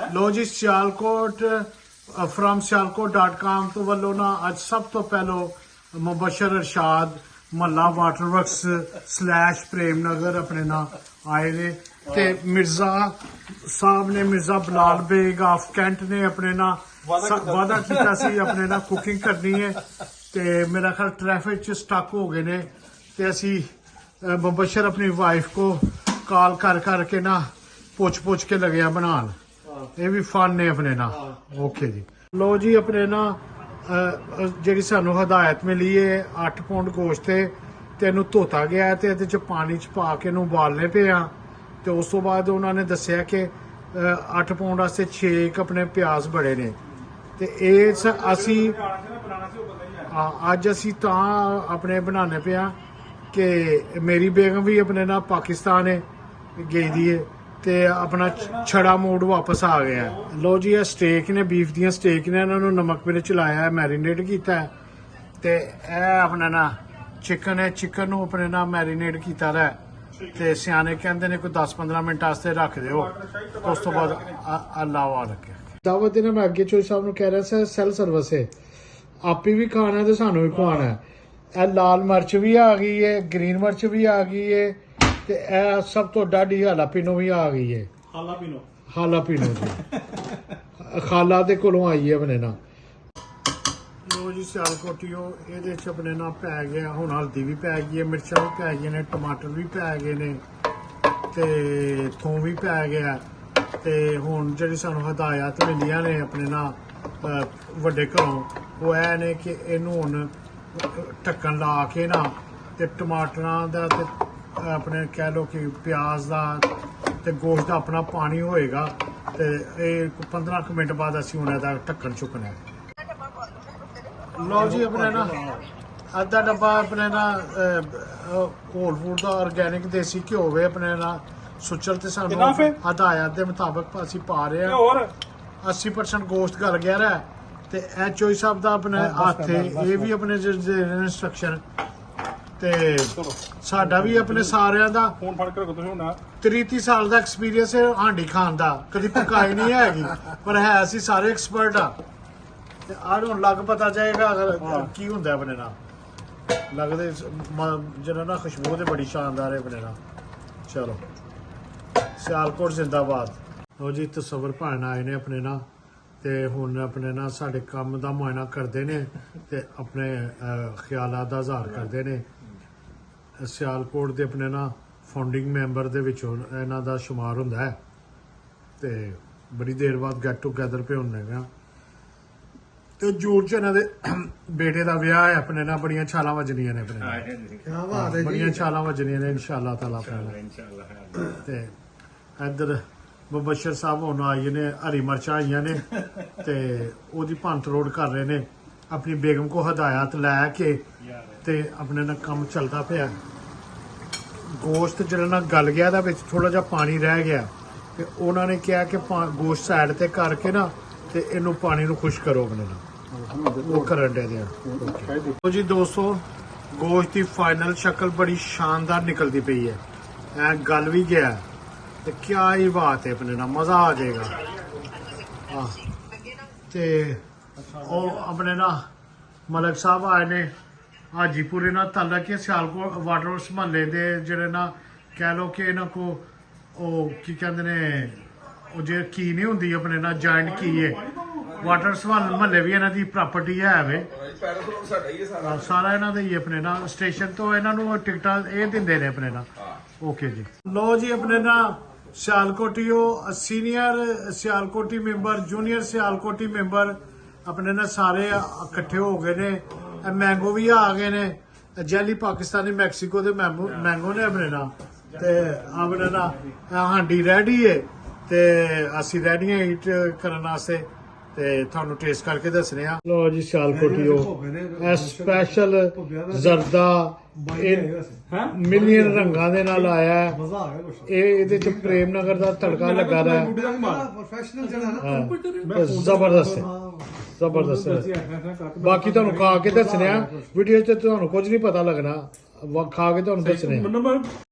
ਲੋ ਜੀ Sialkot from sialkot.com ਤੋਂ ਵੱਲੋਂ ਨਾ ਅੱਜ ਸਭ ਤੋਂ ਪਹਿਲੋਂ ਮੁਬਸ਼ਰ ਇਰਸ਼ਾਦ ਮਹੱਲਾ ਵਾਟਰ ਵਰਕਸ / ਪ੍ਰੇਮ ਨਗਰ ਆਪਣੇ ਨਾਲ ਆਏ ਨੇ ਤੇ ਮਿਰਜ਼ਾ ਸਾਹਿਬ ਨੇ ਮਿਰਜ਼ਾ ਬਲਾਲ ਬੇਗ ਆਫ ਕੈਂਟ ਨੇ ਆਪਣੇ ਨਾਲ ਵਾਅਦਾ ਕੀਤਾ ਸੀ ਆਪਣੇ ਨਾਲ ਕੁਕਿੰਗ ਕਰਨੀ ਹੈ ਤੇ ਮੇਰਾ ਖਿਆਲ ਟ੍ਰੈਫਿਕ 'ਚ ਸਟਕ ਹੋ ਗਏ ਨੇ ਤੇ ਅਸੀਂ ਮੁਬਸ਼ਰ ਆਪਣੀ ਵਾਈਫ को ਕਾਲ ਕਰਕੇ ਨਾ ਪੁੱਛ ਕੇ ਲੱਗਿਆ ਬਣਾਉਣ ਇਹ ਵੀ ਫਨ ਨੇ ਆਪਣੇ ਨਾਲ ਓਕੇ ਜੀ ਲੋ ਜੀ ਆਪਣੇ ਨਾਲ ਜਿਹੜੀ ਸਾਨੂੰ ਹਦਾਇਤ ਮਿਲੀ ਹੈ 8 ਪੌਂਡ ਗੋਸ਼ਤ ਤੇ ਇਹਨੂੰ ਧੋਤਾ ਗਿਆ ਤੇ ਇਹਦੇ ਚ ਪਾਣੀ ਚ ਪਾ ਕੇ ਇਹਨੂੰ ਉਬਾਲਨੇ ਪਏ ਆ ਤੇ ਉਸ ਤੋਂ ਬਾਅਦ ਉਹਨਾਂ ਨੇ ਦੱਸਿਆ ਕਿ 8 ਪੌਂਡ ਵਾਸਤੇ 6 ਆਪਣੇ ਪਿਆਜ਼ ਬੜੇ ਨੇ ਤੇ ਇਹ ਅਸੀਂ ਅੱਜ ਅਸੀਂ ਤਾਂ ਆਪਣੇ ਬਣਾਉਣੇ ਪਿਆ ਕਿ ਮੇਰੀ ਬੇਗਮ ਵੀ ਆਪਣੇ ਨਾਲ ਪਾਕਿਸਤਾਨ ਹੈ ਗਈ ਦੀ ਹੈ ਤੇ ਆਪਣਾ ਛੜਾ ਮੋੜ ਵਾਪਸ ਆ ਗਿਆ ਲੋ ਜੀ ਇਹ ਸਟੇਕ ਨੇ ਬੀਫ ਦੀਆਂ ਸਟੇਕ ਨੇ ਇਹਨਾਂ ਨੂੰ ਨਮਕ ਮਿਰਚ ਲਾਇਆ ਮੈਰੀਨੇਟ ਕੀਤਾ ਤੇ ਇਹ ਆਪਣਾ ਨਾ ਚਿਕਨ ਹੈ ਚਿਕਨ ਨੂੰ ਆਪਣੇ ਨਾਲ ਮੈਰੀਨੇਟ ਕੀਤਾ ਰਹਿ ਤੇ ਸਿਆਣੇ ਕਹਿੰਦੇ ਨੇ ਕੋਈ 10-15 ਮਿੰਟ ਵਾਸਤੇ ਰੱਖ ਦਿਓ ਉਸ ਤੋਂ ਬਾਅਦ ਅੱਲਾਹ ਰੱਖੇ ਦਾਵਤ ਦੇ ਨਾਲ ਮੈਂ ਅੱਗੇ ਚੋਈ ਸਾਹਿਬ ਨੂੰ ਕਹਿ ਰਿਹਾ ਸੀ ਸੈਲ ਸਰਵਿਸ ਹੈ ਆਪੀ ਵੀ ਖਾਣਾ ਤੇ ਸਾਨੂੰ ਵੀ ਖਵਾਉਣਾ ਇਹ ਲਾਲ ਮਿਰਚ ਵੀ ਆ ਗਈ ਹੈ ਗ੍ਰੀਨ ਮਿਰਚ ਵੀ ਆ ਗਈ ਹੈ ਤੇ ਇਹ ਸਭ ਤੋਂ ਡਾਢੀ ਹਾਲਾਪੀਨੋ ਵੀ ਆ ਗਈ ਹੈ ਹਾਲਾਪੀਨੋ ਜੀ ਖਾਲਾ ਦੇ ਕੋਲੋਂ ਆਈ ਹੈ ਆਪਣੇ ਨਾਲ ਲੋ ਜੀ ਸਿਆਲਕੋਟੀਓ ਇਹਦੇ ਚ ਆਪਣੇ ਨਾਲ ਪੈ ਗਿਆ ਹੁਣ ਹਲਦੀ ਵੀ ਪੈ ਗਈ ਹੈ ਮਿਰਚਾਂ ਵੀ ਪੈ ਗਈਆਂ ਨੇ ਟਮਾਟਰ ਵੀ ਪੈ ਗਏ ਨੇ ਤੇ ਥੋਮ ਵੀ ਪੈ ਗਿਆ ਤੇ ਹੁਣ ਜਿਹੜੀ ਸਾਨੂੰ ਹਦਾਇਤ ਮਿਲੀਆਂ ਨੇ ਆਪਣੇ ਨਾਲ ਵੱਡੇ ਘਰੋਂ ਉਹ ਇਹ ਨੇ ਕਿ ਇਹਨੂੰ ਹੁਣ ਢੱਕਣ ਲਾ ਕੇ ਨਾ ਤੇ ਟਮਾਟਰਾਂ ਦਾ ਤੇ ਆਪਣੇ ਕਹਿ ਲੋ ਕਿ ਪਿਆਜ਼ ਦਾ ਤੇ ਗੋਸ਼ਤ ਦਾ ਆਪਣਾ ਪਾਣੀ ਹੋਏਗਾ ਤੇ ਇਹ 15 ਮਿੰਟ ਬਾਅਦ ਅਸੀਂ ਹੁਣ ਇਹਦਾ ਢੱਕਣ ਚੁੱਕਣਾ ਲਓ ਜੀ ਆਪਣੇ ਨਾ ਅੱਧਾ ਡੱਬਾ ਆਪਣੇ ਨਾਲ ਹੋਲ ਫੂਡ ਦਾ ਆਰਗੈਨਿਕ ਦੇਸੀ ਘਿਓ ਵੇ ਆਪਣੇ ਨਾਲ ਸੁਚਲ ਤੇ ਸਾਨੂੰ ਹਦਾਇਤ ਦੇ ਮੁਤਾਬਕ ਅਸੀਂ ਪਾ ਰਹੇ ਹਾਂ 80% ਗੋਸ਼ਤ ਗਲ ਗਿਆ ਰਿਹਾ ਤੇ ਇਹ ਚੋਈ ਸਾਹਿਬ ਦਾ ਆਪਣੇ ਹੱਥ ਇਹ ਵੀ ਆਪਣੇ ਇੰਸਟਰਕਸ਼ਨ ਤੇ ਸਾਡਾ ਵੀ ਆਪਣੇ ਸਾਰਿਆਂ ਦਾ ਫੋਨ ਫੜ ਕੇ ਰੱਖੋ ਹੁਣ 30 ਸਾਲ ਦਾ ਐਕਸਪੀਰੀਅੰਸ ਹੈ ਹਾਂਡੀ ਖਾਣ ਦਾ ਕਦੀ ਪਕਾਈ ਨਹੀਂ ਹੈਗੀ ਪਰ ਹੈ ਅਸੀਂ ਸਾਰੇ ਐਕਸਪਰਟ ਆ ਤੇ ਆਹ ਹੁਣ ਲੱਗ ਪਤਾ ਜਾਏਗਾ ਅਗਰ ਕੀ ਹੁੰਦਾ ਆਪਣੇ ਨਾਲ ਲੱਗਦੇ ਜਿਹੜਾ ਨਾ ਖੁਸ਼ਬੂ ਤੇ ਬੜੀ ਸ਼ਾਨਦਾਰ ਹੈ ਆਪਣੇ ਨਾਲ ਚਲੋ ਸਿਆਲਕੋਟ ਜ਼ਿੰਦਾਬਾਦ ਲੋ ਜੀ ਤਸਵਰ ਭਾਣ ਆਏ ਨੇ ਆਪਣੇ ਨਾਲ ਤੇ ਹੁਣ ਆਪਣੇ ਨਾਲ ਸਾਡੇ ਕੰਮ ਦਾ ਮੁਆਇਨਾ ਕਰਦੇ ਨੇ ਤੇ ਆਪਣੇ ਖਿਆਲਾਂ ਦਾ ਇਜ਼ਹਾਰ ਕਰਦੇ ਨੇ ਸਿਆਲਕੋਟ ਦੇ ਆਪਣੇ ਨਾਲ ਫਾਊਂਡਿੰਗ ਮੈਂਬਰ ਦੇ ਵਿੱਚੋਂ ਇਹਨਾਂ ਦਾ ਸ਼ੁਮਾਰ ਹੁੰਦਾ ਹੈ ਤੇ ਬੜੀ ਦੇਰ ਬਾਅਦ ਗੈਟ ਟੂਗੇਦਰ ਪੇ ਹੁੰਦੇ ਆ ਤੇ ਜੂਨ ਚ ਇਹਨਾਂ ਦੇ ਬੇਟੇ ਦਾ ਵਿਆਹ ਹੈ ਆਪਣੇ ਨਾਲ ਬੜੀਆਂ ਛਾਲਾਂ ਵੱਜਣੀਆਂ ਨੇ ਆਪਣੇ ਬੜੀਆਂ ਛਾਲਾਂ ਵੱਜਣੀਆਂ ਨੇ ਇਨਸ਼ਾਅੱਲਾ ਤਾਲਾ ਆਪਣੇ ਤੇ ਇੱਧਰ ਮੁਬਸ਼ਰ ਸਾਹਿਬ ਹੁਣ ਆਏ ਨੇ ਹਰੀ ਮਿਰਚਾਂ ਆਈਆਂ ਨੇ ਤੇ ਉਹਦੀ ਭੰਤ ਰੋਡ ਕਰ ਰਹੇ ਨੇ ਆਪਣੀ ਬੇਗਮ ਕੋ ਹਦਾਇਤ ਲੈ ਕੇ ਤੇ ਆਪਣੇ ਨਾਲ ਕੰਮ ਚੱਲਦਾ ਪਿਆ ਗੋਸ਼ਤ ਜਿਹੜਾ ਨਾ ਗਲ ਗਿਆ ਦਾ ਵਿੱਚ ਥੋੜਾ ਜਿਹਾ ਪਾਣੀ ਰਹਿ ਗਿਆ ਤੇ ਉਹਨਾਂ ਨੇ ਕਿਹਾ ਕਿ ਗੋਸ਼ਤ ਸਾਈਡ ਤੇ ਕਰਕੇ ਨਾ ਤੇ ਇਹਨੂੰ ਪਾਣੀ ਨੂੰ ਖੁਸ਼ ਕਰੋ ਆਪਣੇ ਨਾਲ ਉਹ ਕਰਨ ਦੇ ਆ ਜੀ ਦੋਸਤੋ ਗੋਸ਼ਤ ਦੀ ਫਾਈਨਲ ਸ਼ਕਲ ਬੜੀ ਸ਼ਾਨਦਾਰ ਨਿਕਲਦੀ ਪਈ ਹੈ ਐ ਗਲ ਵੀ ਗਿਆ ਤੇ ਕਿਆ ਹੀ ਬਾਤ ਹੈ ਆਪਣੇ ਨਾਲ ਮਜ਼ਾ ਆ ਜਾਏਗਾ ਤੇ ਉਹ ਆਪਣੇ ਨਾਲ ਮਲਕ ਸਾਹਿਬ ਆਏ ਨੇ ਹਾਜੀਪੁਰੇ ਨਾਲ ਤਾਲਕ ਹੈ ਸਿਆਲਕੋਟ ਵਾਟਰਵਰਕਸ ਮਹੱਲੇ ਦੇ ਜਿਹੜੇ ਨਾ ਕਹਿ ਲੋ ਕਿ ਇਹਨਾਂ ਕੋ ਉਹ ਕੀ ਕਹਿੰਦੇ ਨੇ ਉਹ ਜੇ ਕੀ ਨਹੀਂ ਹੁੰਦੀ ਆਪਣੇ ਨਾਲ ਜਾਇੰਟ ਕੀ ਹੈ ਵਾਟਰਵਰਕਸ ਮਹੱਲੇ ਵੀ ਇਹਨਾਂ ਦੀ ਪ੍ਰਾਪਰਟੀ ਹੈ ਵੇ ਸਾਰਾ ਇਹਨਾਂ ਦਾ ਹੀ ਆਪਣੇ ਨਾਲ ਸਟੇਸ਼ਨ ਤੋਂ ਇਹਨਾਂ ਨੂੰ ਟਿਕਟਾਂ ਇਹ ਦਿੰਦੇ ਨੇ ਆਪਣੇ ਨਾਲ ਓਕੇ ਜੀ ਲੋ ਜੀ ਆਪਣੇ ਨਾਲ ਸਿਆਲਕੋਟੀਓ ਸੀਨੀਅਰ ਸਿਆਲਕੋਟੀ ਮੈਂਬਰ ਜੂਨੀਅਰ ਸਿਆਲਕੋਟੀ ਮੈਂਬਰ ਆਪਣੇ ਨਾਲ ਸਾਰੇ ਇਕੱਠੇ ਹੋ ਗਏ ਨੇ ਮੈਂਗੋ ਵੀ ਆ ਗਏ ਨੇ ਜੈਲੀ ਪਾਕਿਸਤਾਨੀ ਮੈਕਸੀਕੋ ਦੇ ਮੈਂਗੋ ਨੇ ਆਪਣੇ ਨਾਲ ਤੇ ਆਪਣੇ ਨਾਲ ਹਾਂਡੀ ਰੈਡੀ ਹੈ ਤੇ ਅਸੀਂ ਰੈਡੀ ਹਾਂ ਈਟ ਕਰਨ ਵਾਸਤੇ ਤੇ ਤੁਹਾਨੂੰ ਟੇਸਟ ਕਰਕੇ ਦੱਸਣੇ ਆ ਲੋ ਜੀ ਸਿਆਲਕੋਟੀਓ ਇਹ ਸਪੈਸ਼ਲ ਜ਼ਰਦਾ ਮਿਲੀਅਨ ਰੰਗਾਂ ਦੇ ਨਾਲ ਆਇਆ ਇਹ ਇਹਦੇ ਚ ਪ੍ਰੇਮ ਨਗਰ ਦਾ ਤੜਕਾ ਲੱਗਾ ਦਾ ਜ਼ਬਰਦਸਤ ਬਾਕੀ ਤੁਹਾਨੂੰ ਖਾ ਕੇ ਦੱਸਣੇ ਆ ਵੀਡੀਓ ਚ ਤੁਹਾਨੂੰ ਕੁਝ ਨਹੀਂ ਪਤਾ ਲੱਗਣਾ ਖਾ ਕੇ ਤੁਹਾਨੂੰ ਦੱਸਣੇ